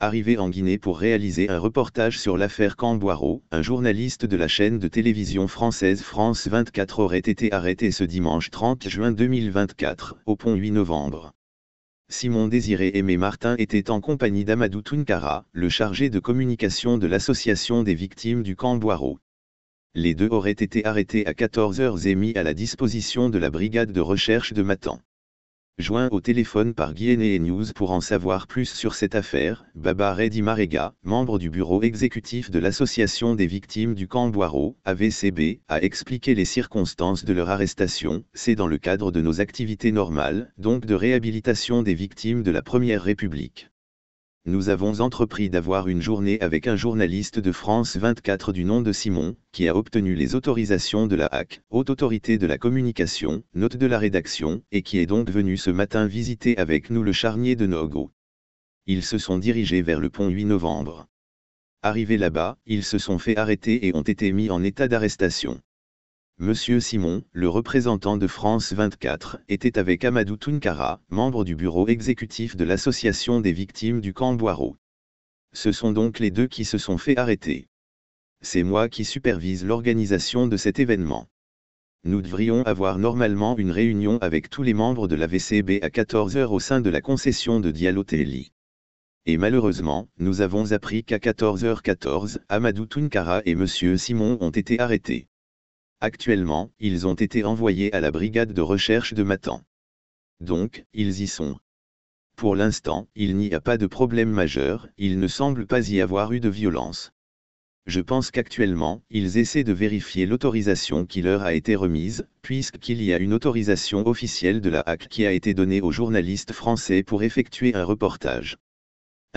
arrivé en Guinée pour réaliser un reportage sur l'affaire Camboiro. Un journaliste de la chaîne de télévision française France 24 aurait été arrêté ce dimanche 30 juin 2024, au pont 8 novembre. Simon Désiré Aimé Martin était en compagnie d'Amadou Tounkara, le chargé de communication de l'association des victimes du Camboiro. Les deux auraient été arrêtés à 14 h et mis à la disposition de la brigade de recherche de Matan. Joint au téléphone par Guinée News pour en savoir plus sur cette affaire, Baba Reddy Marega, membre du bureau exécutif de l'association des victimes du Camboiro, AVCB, a expliqué les circonstances de leur arrestation. C'est dans le cadre de nos activités normales, donc de réhabilitation des victimes de la Première République. Nous avons entrepris d'avoir une journée avec un journaliste de France 24 du nom de Simon, qui a obtenu les autorisations de la HAC, Haute Autorité de la Communication, note de la rédaction, et qui est donc venu ce matin visiter avec nous le charnier de Nogo. Ils se sont dirigés vers le pont 8 novembre. Arrivés là-bas, ils se sont fait arrêter et ont été mis en état d'arrestation. Monsieur Simon, le représentant de France 24, était avec Amadou Tounkara, membre du bureau exécutif de l'association des victimes du Camboiro. Ce sont donc les deux qui se sont fait arrêter. C'est moi qui supervise l'organisation de cet événement. Nous devrions avoir normalement une réunion avec tous les membres de la VCB à 14 h au sein de la concession de Diallo-Téli. Et malheureusement, nous avons appris qu'à 14 h 14, Amadou Tounkara et Monsieur Simon ont été arrêtés. Actuellement, ils ont été envoyés à la brigade de recherche de Matan. Donc, ils y sont. Pour l'instant, il n'y a pas de problème majeur, il ne semble pas y avoir eu de violence. Je pense qu'actuellement, ils essaient de vérifier l'autorisation qui leur a été remise, puisqu'il y a une autorisation officielle de la HAC qui a été donnée aux journalistes français pour effectuer un reportage.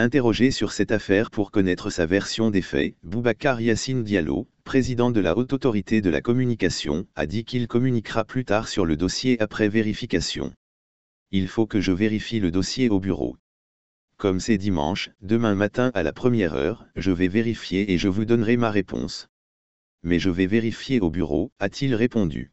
Interrogé sur cette affaire pour connaître sa version des faits, Boubacar Yassine Diallo, président de la Haute Autorité de la Communication, a dit qu'il communiquera plus tard sur le dossier après vérification. Il faut que je vérifie le dossier au bureau. Comme c'est dimanche, demain matin à la première heure, je vais vérifier et je vous donnerai ma réponse. Mais je vais vérifier au bureau, a-t-il répondu.